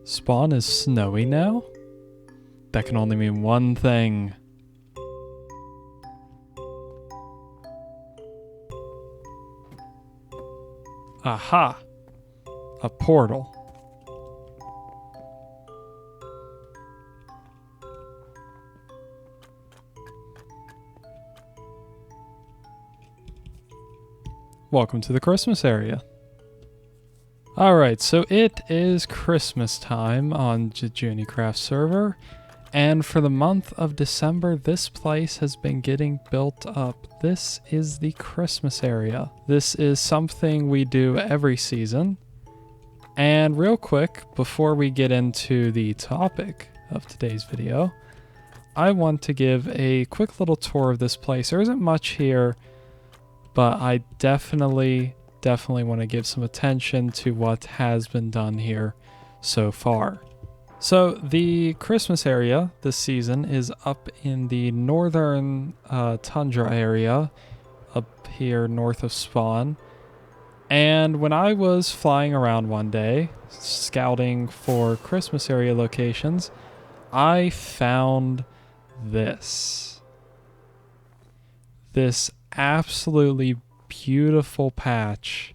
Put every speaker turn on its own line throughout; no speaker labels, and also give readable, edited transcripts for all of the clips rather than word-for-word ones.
Spawn is snowy now? That can only mean one thing. Aha! A portal. Welcome to the Christmas area. Alright, so it is Christmas time on the Junicraft server, and for the month of December, this place has been getting built up. This is the Christmas area. This is something we do every season. And real quick, before we get into the topic of today's video, I want to give a quick little tour of this place. There isn't much here, but I definitely want to give some attention to what has been done here so far. So the Christmas area this season is up in the northern tundra area, up here north of Spawn. And when I was flying around one day, scouting for Christmas area locations, I found this. This absolutely beautiful patch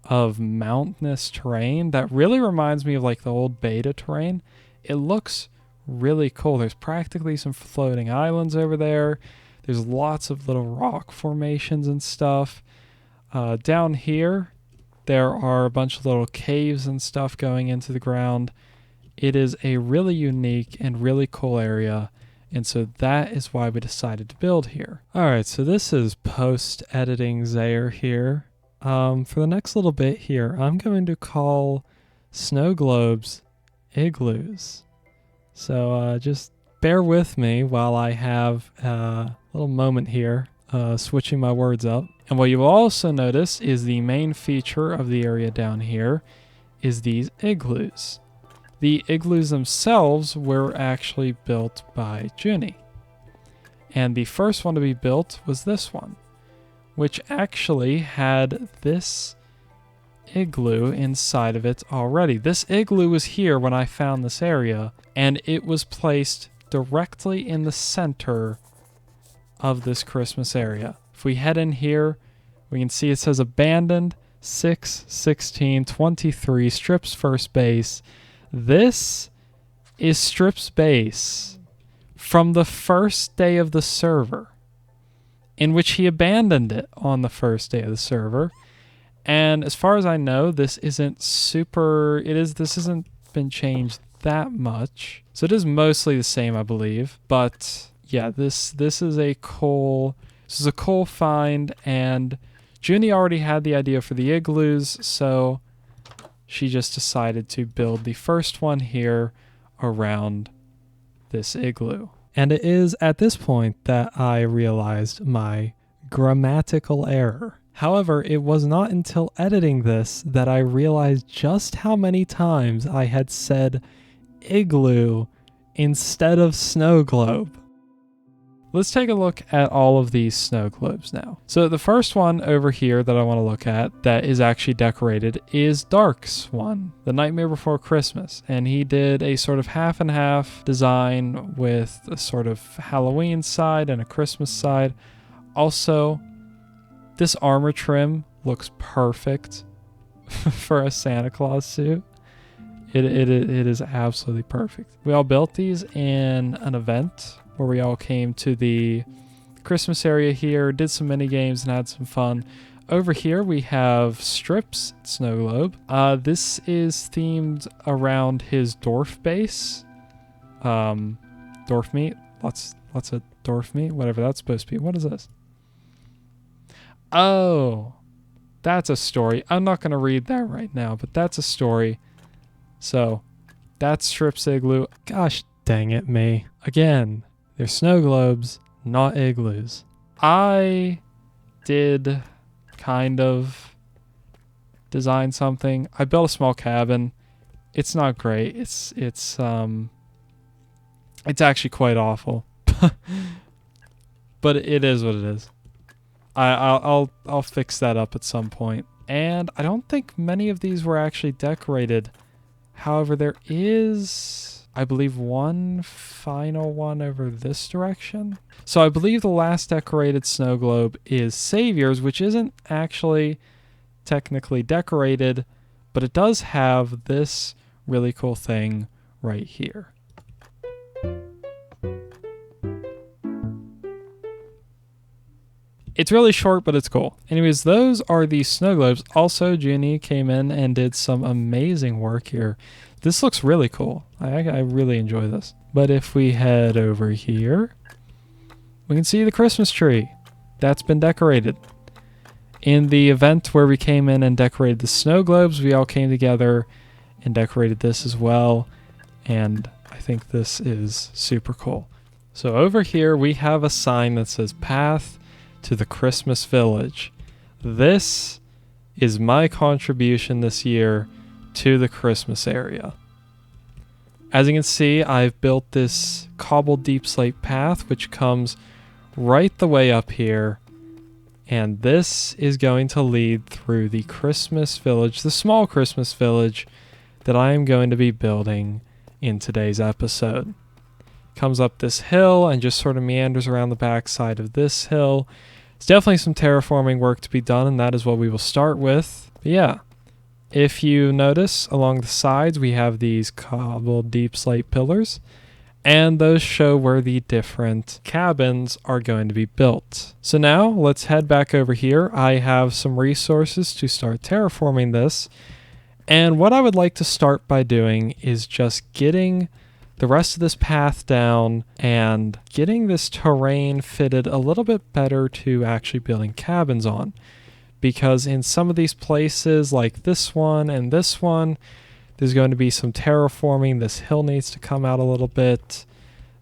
of mountainous terrain that really reminds me of like the old beta terrain. It looks really cool. There's practically some floating islands over there. There's lots of little rock formations and stuff. Down here, there are a bunch of little caves and stuff going into the ground. It is a really unique and really cool area. And so that is why we decided to build here. All right, so this is post-editing Zaire here. For the next little bit here, I'm going to call snow globes igloos. So just bear with me while I have a little moment here, switching my words up. And what you will also notice is the main feature of the area down here is these igloos. The igloos themselves were actually built by Junie. And the first one to be built was this one, which actually had this igloo inside of it already. This igloo was here when I found this area, and it was placed directly in the center of this Christmas area. If we head in here, we can see it says abandoned 6/16/23 Strips first base. This is Strip's base from the first day of the server, in which he abandoned it on the first day of the server. And as far as I know, this isn't this hasn't been changed that much. So it is mostly the same, I believe. But yeah, this is a cool find, and Junie already had the idea for the igloos, so she just decided to build the first one here around this igloo. And it is at this point that I realized my grammatical error. However, it was not until editing this that I realized just how many times I had said igloo instead of snow globe. Let's take a look at all of these snow globes now. So the first one over here that I want to look at that is actually decorated is Dark's one, The Nightmare Before Christmas. And he did a sort of half and half design with a sort of Halloween side and a Christmas side. Also, this armor trim looks perfect for a Santa Claus suit. It is absolutely perfect. We all built these in an event where we all came to the Christmas area here, did some mini games and had some fun. Over here we have Strip's snow globe. This is themed around his dwarf base. Dwarf meat. Lots of dwarf meat, whatever that's supposed to be. What is this? Oh, that's a story. I'm not going to read that right now, but that's a story. So that's Strip's igloo. Gosh dang it, me. Again, they're snow globes, not igloos. I did kind of design something. I built a small cabin. It's not great. It's actually quite awful. But it is what it is. I'll fix that up at some point. And I don't think many of these were actually decorated However, there is, I believe, one final one over this direction. So I believe the last decorated snow globe is Savior's, which isn't actually technically decorated, but it does have this really cool thing right here. It's really short, but it's cool. Anyways, those are the snow globes. Also, Junie came in and did some amazing work here. This looks really cool. I really enjoy this. But if we head over here, we can see the Christmas tree. That's been decorated. In the event where we came in and decorated the snow globes, we all came together and decorated this as well. And I think this is super cool. So over here, we have a sign that says Path to the Christmas Village. This is my contribution this year to the Christmas area. As you can see, I've built this cobbled deep slate path which comes right the way up here, and this is going to lead through the Christmas village, the small Christmas village that I am going to be building in today's episode. Comes up this hill and just sort of meanders around the back side of this hill. It's definitely some terraforming work to be done, and that is what we will start with. But yeah, if you notice along the sides, we have these cobbled deep slate pillars, and those show where the different cabins are going to be built. So now let's head back over here. I have some resources to start terraforming this, and what I would like to start by doing is just getting the rest of this path down and getting this terrain fitted a little bit better to actually building cabins on. Because in some of these places, like this one and this one, there's going to be some terraforming. This hill needs to come out a little bit.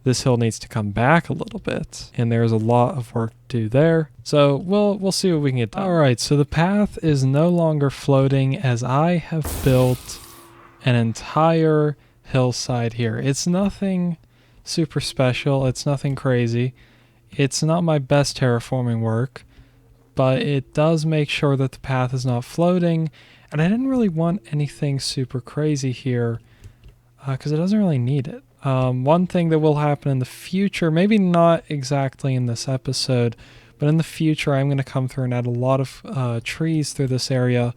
This hill needs to come back a little bit. And there's a lot of work to do there. So we'll see what we can get done. Alright, so the path is no longer floating as I have built an entire hillside here. It's nothing super special. It's nothing crazy. It's not my best terraforming work, but it does make sure that the path is not floating. And I didn't really want anything super crazy here because it doesn't really need it. One thing that will happen in the future, maybe not exactly in this episode, but in the future I'm going to come through and add a lot of trees through this area.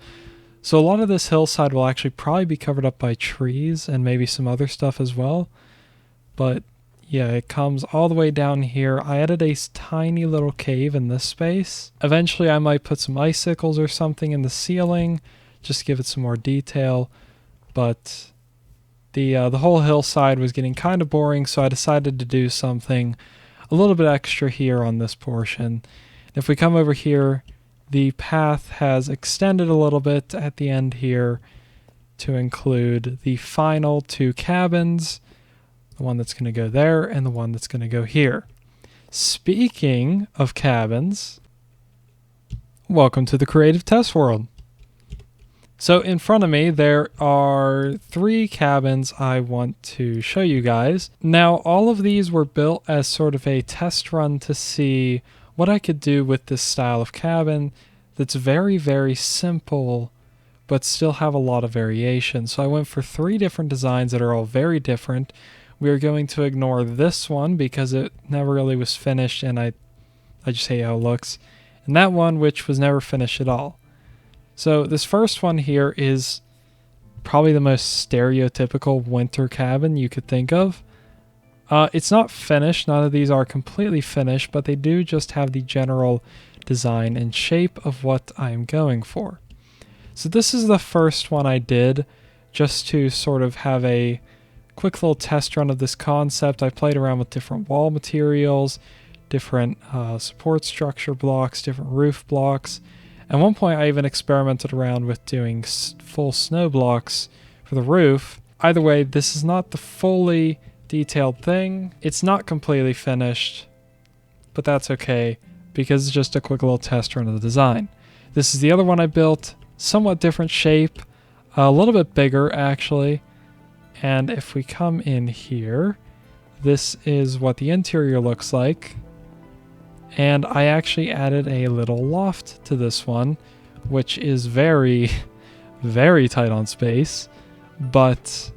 So a lot of this hillside will actually probably be covered up by trees and maybe some other stuff as well. But yeah, it comes all the way down here. I added a tiny little cave in this space. Eventually I might put some icicles or something in the ceiling just to give it some more detail. But the whole hillside was getting kind of boring, so I decided to do something a little bit extra here on this portion. If we come over here, the path has extended a little bit at the end here to include the final two cabins, the one that's going to go there and the one that's going to go here. Speaking of cabins, welcome to the Creative Test World. So in front of me, there are 3 cabins I want to show you guys. Now, all of these were built as sort of a test run to see what I could do with this style of cabin that's very, very simple, but still have a lot of variation. So I went for 3 different designs that are all very different. We are going to ignore this one because it never really was finished, and I just hate how it looks. And that one, which was never finished at all. So this first one here is probably the most stereotypical winter cabin you could think of. It's not finished. None of these are completely finished, but they do just have the general design and shape of what I'm going for. So this is the first one I did just to sort of have a quick little test run of this concept. I played around with different wall materials, different support structure blocks, different roof blocks. At one point I even experimented around with doing full snow blocks for the roof. Either way, this is not the fully detailed thing. It's not completely finished, but that's okay because it's just a quick little test run of the design. This is the other one I built, somewhat different shape, a little bit bigger actually. And if we come in here, this is what the interior looks like. And I actually added a little loft to this one, which is very, very tight on space, But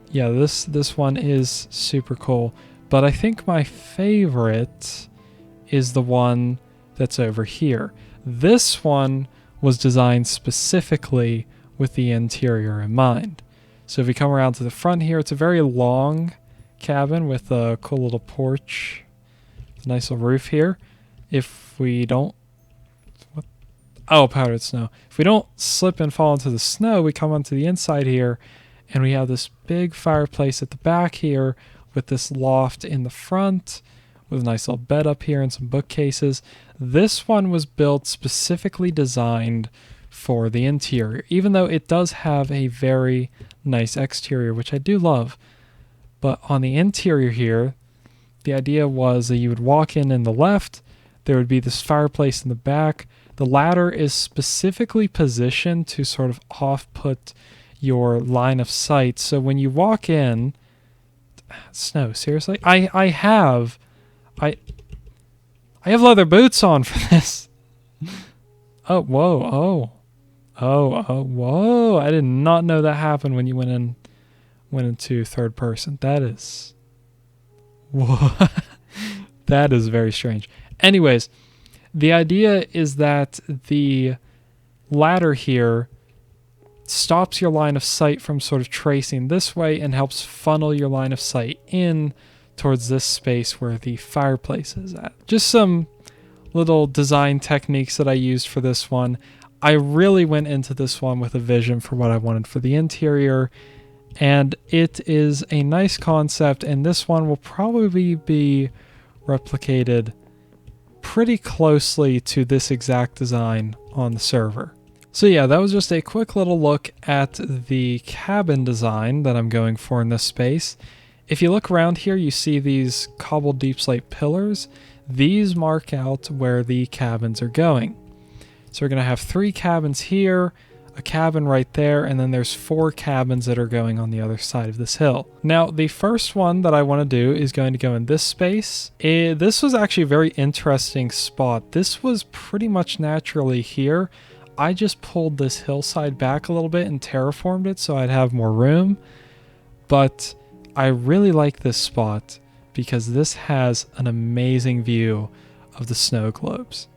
yeah, this one is super cool. But I think my favorite is the one that's over here. This one was designed specifically with the interior in mind. So if we come around to the front here, it's a very long cabin with a cool little porch. It's a nice little roof here. If we don't... powdered snow. If we don't slip and fall into the snow, we come onto the inside here, and we have this big fireplace at the back here with this loft in the front with a nice little bed up here and some bookcases. This one was built specifically designed for the interior, even though it does have a very nice exterior, which I do love. But on the interior here, the idea was that you would walk in the left, there would be this fireplace in the back. The ladder is specifically positioned to sort of off-put your line of sight. So when you walk in, snow, seriously? I have leather boots on for this. Oh, whoa, whoa. I did not know that happened when you went into third person. That is... Whoa. That is very strange. Anyways, the idea is that the ladder here stops your line of sight from sort of tracing this way and helps funnel your line of sight in towards this space where the fireplace is at. Just some little design techniques that I used for this one. I really went into this one with a vision for what I wanted for the interior, and it is a nice concept, and this one will probably be replicated pretty closely to this exact design on the server. So yeah, that was just a quick little look at the cabin design that I'm going for in this space. If you look around here, you see these cobbled deep slate pillars. These mark out where the cabins are going. So we're going to have 3 cabins here, a cabin right there, and then there's 4 cabins that are going on the other side of this hill. Now, the first one that I want to do is going to go in this space. This was actually a very interesting spot. This was pretty much naturally here. I just pulled this hillside back a little bit and terraformed it so I'd have more room. But I really like this spot because this has an amazing view of the snow globes.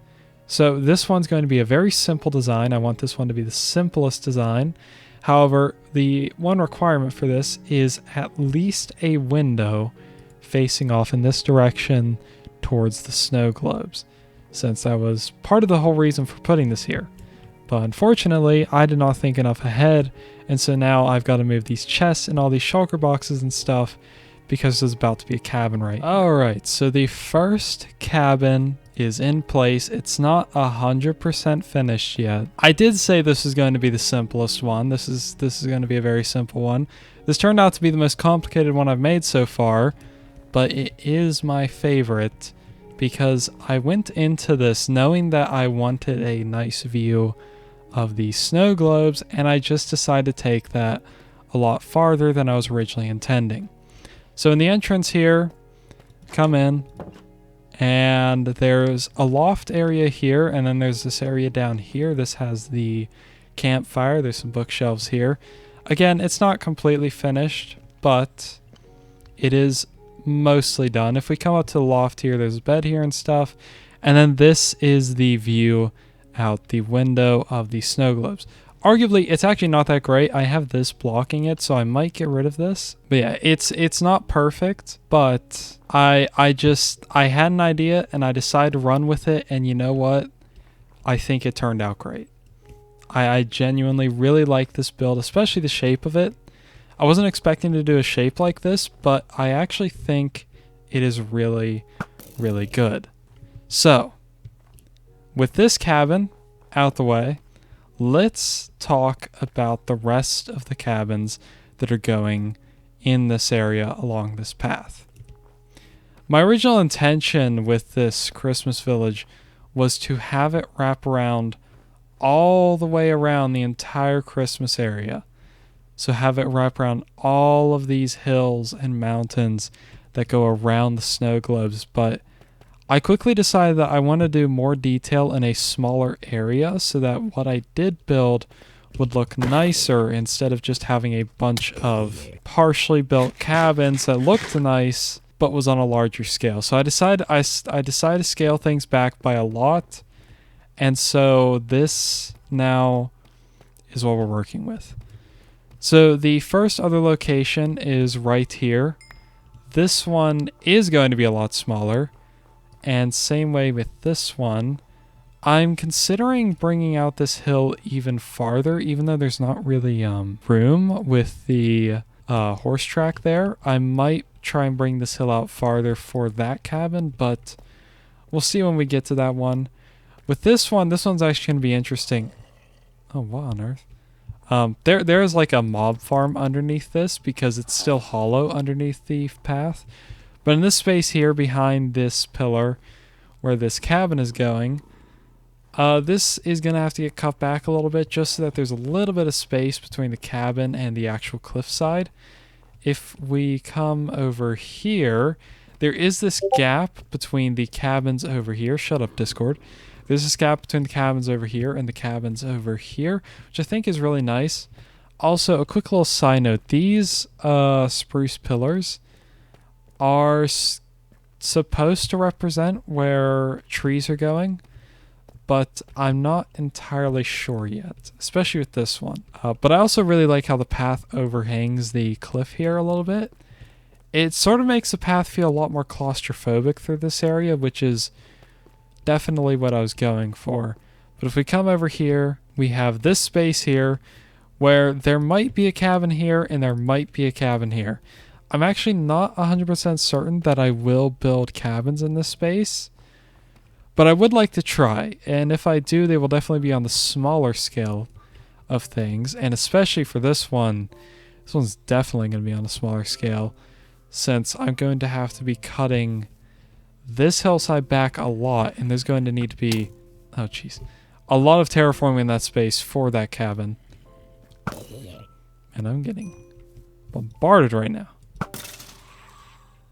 So this one's going to be a very simple design. I want this one to be the simplest design. However, the one requirement for this is at least a window facing off in this direction towards the snow globes, since that was part of the whole reason for putting this here. But unfortunately, I did not think enough ahead, and so now I've got to move these chests and all these shulker boxes and stuff because there's about to be a cabin right here. Alright, so the first cabin is in place. It's not 100% finished yet. I did say this is going to be the simplest one. This is going to be a very simple one. This turned out to be the most complicated one I've made so far, but it is my favorite because I went into this knowing that I wanted a nice view of the snow globes, and I just decided to take that a lot farther than I was originally intending. So in the entrance here, come in, and there's a loft area here, and then there's this area down here. This has the campfire. There's some bookshelves here. Again, it's not completely finished, but it is mostly done. If we come up to the loft here, there's a bed here and stuff, and then this is the view out the window of the snow globes. Arguably, it's actually not that great. I have this blocking it, so I might get rid of this. But yeah, it's not perfect, but I had an idea and I decided to run with it, and you know what? I think it turned out great. I genuinely really like this build, especially the shape of it. I wasn't expecting to do a shape like this, but I actually think it is really, really good. So, with this cabin out the way, let's talk about the rest of the cabins that are going in this area along this path. My original intention with this Christmas village was to have it wrap around all the way around the entire Christmas area. So have it wrap around all of these hills and mountains that go around the snow globes, but I quickly decided that I want to do more detail in a smaller area so that what I did build would look nicer instead of just having a bunch of partially built cabins that looked nice but was on a larger scale. So I decided to scale things back by a lot, and so this now is what we're working with. So the first other location is right here. This one is going to be a lot smaller, and same way with this one. I'm considering bringing out this hill even farther, even though there's not really room with the horse track there. I might try and bring this hill out farther for that cabin, but we'll see when we get to that one. With this one's actually going to be interesting. Oh, what on earth? There's like a mob farm underneath this because it's still hollow underneath the path. But in this space here behind this pillar where this cabin is going, this is going to have to get cut back a little bit just so that there's a little bit of space between the cabin and the actual cliffside. If we come over here, there is this gap between the cabins over here. Shut up, Discord. There's this gap between the cabins over here and the cabins over here, which I think is really nice. Also, a quick little side note. These spruce pillars are supposed to represent where trees are going, but I'm not entirely sure yet, especially with this one. But I also really like how the path overhangs the cliff here a little bit. It sort of makes the path feel a lot more claustrophobic through this area, which is definitely what I was going for. But if we come over here, we have this space here where there might be a cabin here and there might be a cabin here. I'm actually not 100% certain that I will build cabins in this space, but I would like to try, and if I do, they will definitely be on the smaller scale of things, and especially for this one's definitely going to be on a smaller scale, since I'm going to have to be cutting this hillside back a lot, and there's going to need to be, oh jeez, a lot of terraforming in that space for that cabin. And I'm getting bombarded right now.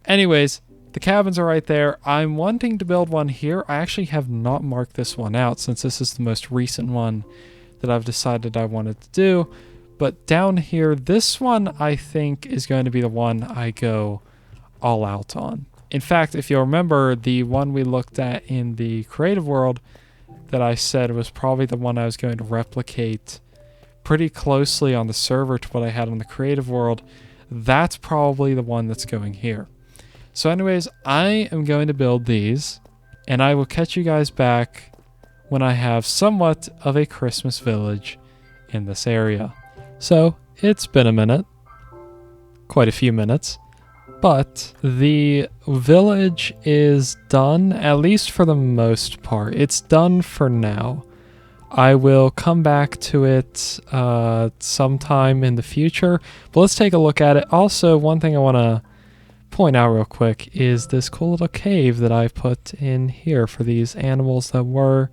Anyways, the cabins are right there. I'm wanting to build one here. I actually have not marked this one out since this is the most recent one that I've decided I wanted to do. But down here, this one I think is going to be the one I go all out on. In fact, if you'll remember, the one we looked at in the creative world that I said was probably the one I was going to replicate pretty closely on the server to what I had on the creative world, that's probably the one that's going here. So anyways, I am going to build these, and I will catch you guys back when I have somewhat of a Christmas village in this area. So, it's been a minute. Quite a few minutes. But the village is done, at least for the most part. It's done for now. I will come back to it sometime in the future, but let's take a look at it. Also, one thing I want to point out real quick is this cool little cave that I put in here for these animals that were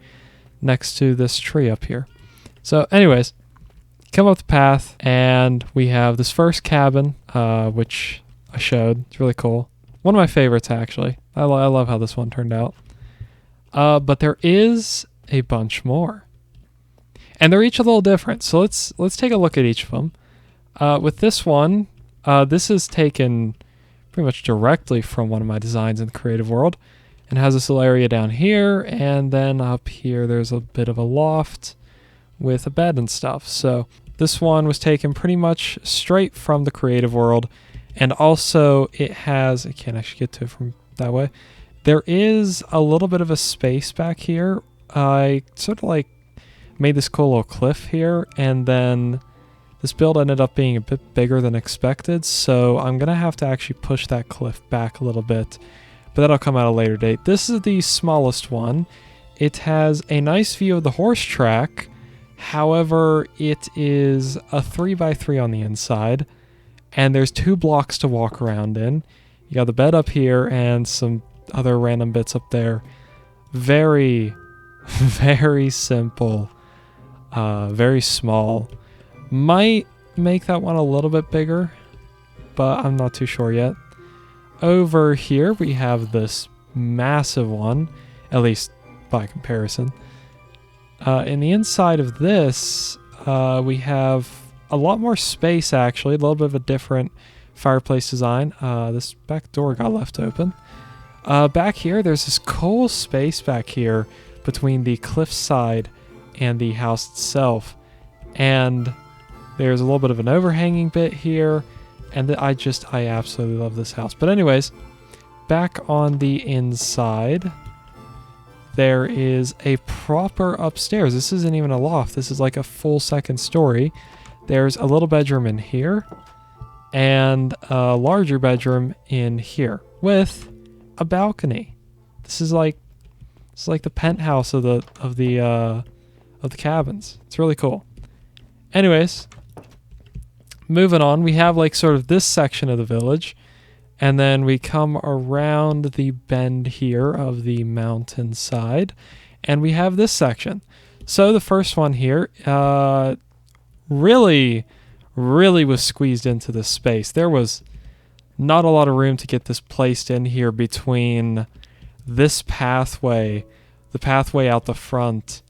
next to this tree up here. So anyways, come up the path and we have this first cabin, which I showed. It's really cool. One of my favorites, actually. I love how this one turned out. But there is a bunch more. And they're each a little different. So let's take a look at each of them. With this one, this is taken pretty much directly from one of my designs in the creative world, and has this little area down here, and then up here there's a bit of a loft with a bed and stuff. So this one was taken pretty much straight from the creative world, and also it has, I can't actually get to it from that way, there is a little bit of a space back here. I sort of like made this cool little cliff here, and then this build ended up being a bit bigger than expected, so I'm going to have to actually push that cliff back a little bit, but that'll come at a later date. This is the smallest one. It has a nice view of the horse track, however, it is a 3x3 on the inside, and there's 2 blocks to walk around in. You got the bed up here and some other random bits up there. Very, very simple, very small. Might make that one a little bit bigger, but I'm not too sure yet. Over here we have this massive one, at least by comparison. In the inside of this, we have a lot more space, actually. A little bit of a different fireplace design. This back door got left open. Back here, there's this cool space back here between the cliffside and the house itself. And there's a little bit of an overhanging bit here. And I absolutely love this house. But anyways, back on the inside, there is a proper upstairs. This isn't even a loft. This is like a full second story. There's a little bedroom in here and a larger bedroom in here with a balcony. This is like the penthouse of the cabins. It's really cool. Anyways, moving on, we have like sort of this section of the village, and then we come around the bend here of the mountainside, and we have this section. So the first one here really was squeezed into this space. There was not a lot of room to get this placed in here between this pathway, the pathway out the front,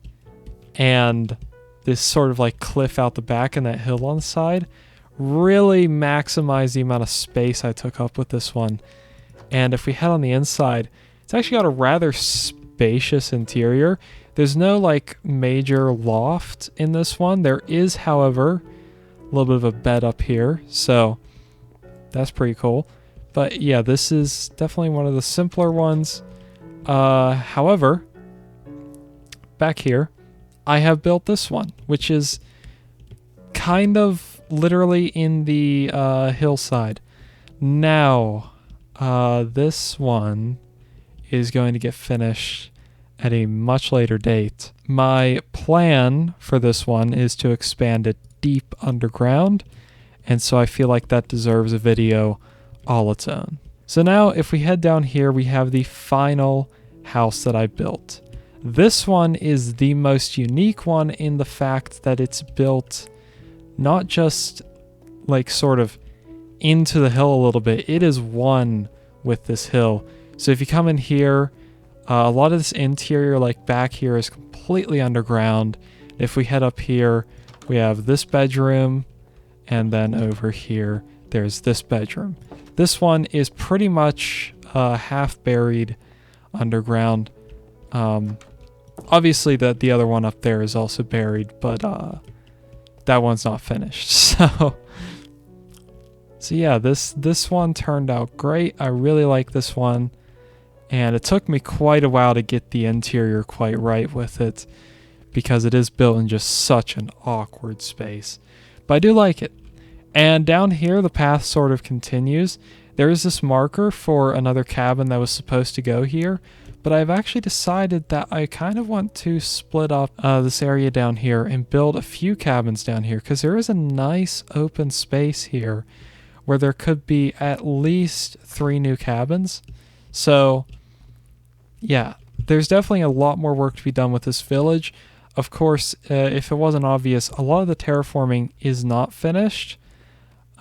and this sort of like cliff out the back and that hill on the side. Really maximize the amount of space I took up with this one. And if we head on the inside, it's actually got a rather spacious interior. There's no like major loft in this one. There is, however, a little bit of a bed up here, so that's pretty cool. But yeah, this is definitely one of the simpler ones. However, back here, I have built this one, which is kind of literally in the hillside. Now, this one is going to get finished at a much later date. My plan for this one is to expand it deep underground, and so I feel like that deserves a video all its own. So now if we head down here, we have the final house that I built. This one is the most unique one in the fact that it's built not just like sort of into the hill a little bit, it is one with this hill. So if you come in here, a lot of this interior like back here is completely underground. If we head up here, we have this bedroom, and then over here there's this bedroom. This one is pretty much half buried underground. Obviously the other one up there is also buried, but that one's not finished. So yeah, this one turned out great. I really like this one, and it took me quite a while to get the interior quite right with it because it is built in just such an awkward space. But I do like it. And down here, the path sort of continues. There is this marker for another cabin that was supposed to go here, but I've actually decided that I kind of want to split up this area down here and build a few cabins down here, because there is a nice open space here where there could be at least 3 new cabins. So yeah, there's definitely a lot more work to be done with this village. Of course, if it wasn't obvious, a lot of the terraforming is not finished.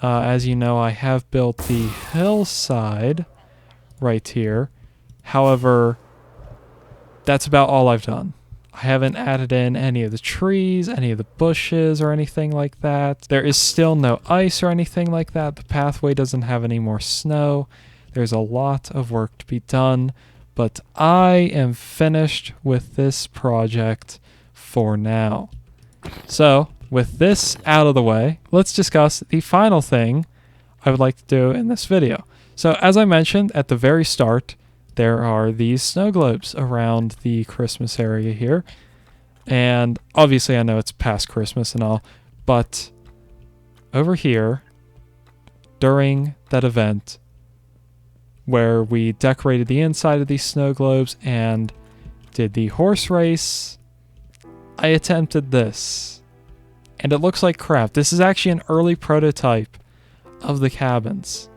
As you know, I have built the hillside right here. However, that's about all I've done. I haven't added in any of the trees, any of the bushes, or anything like that. There is still no ice or anything like that. The pathway doesn't have any more snow. There's a lot of work to be done, but I am finished with this project for now. So, with this out of the way, let's discuss the final thing I would like to do in this video. So, as I mentioned at the very start, there are these snow globes around the Christmas area here. And obviously I know it's past Christmas and all, but over here, during that event where we decorated the inside of these snow globes and did the horse race, I attempted this. And it looks like crap. This is actually an early prototype of the cabins.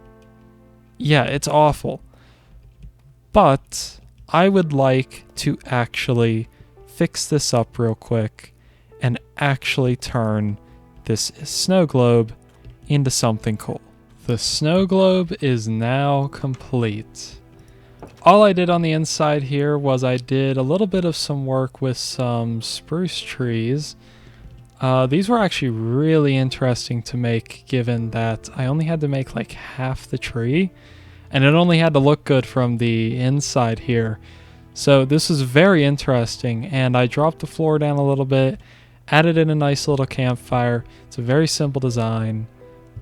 Yeah, it's awful. But I would like to actually fix this up real quick and actually turn this snow globe into something cool. The snow globe is now complete. All I did on the inside here was I did a little bit of some work with some spruce trees These were actually really interesting to make, given that I only had to make like half the tree, and it only had to look good from the inside here. So this is very interesting, and I dropped the floor down a little bit, added in a nice little campfire. It's a very simple design,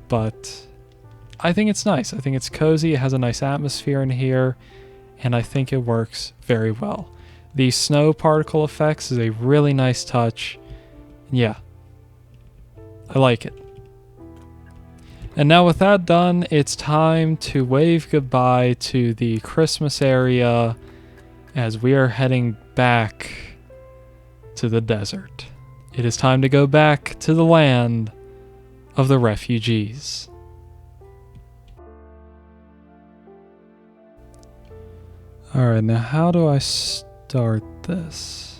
but I think it's nice. I think it's cozy. It has a nice atmosphere in here, and I think it works very well. The snow particle effects is a really nice touch. Yeah, I like it. And now with that done, it's time to wave goodbye to the Christmas area as we are heading back to the desert. It is time to go back to the land of the refugees. Alright, now how do I start this?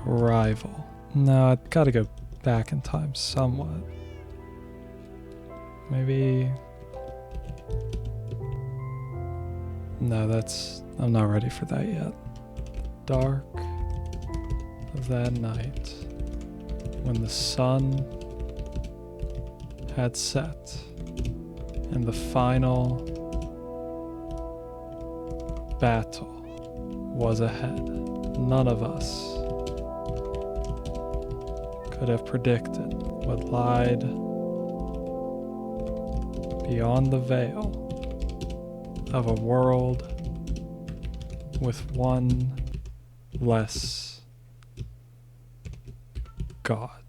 Arrival. No, I've got to go back in time somewhat. Maybe... No, I'm not ready for that yet. Dark of that night, when the sun had set, and the final battle was ahead. None of us could have predicted what lied beyond the veil of a world with one less God.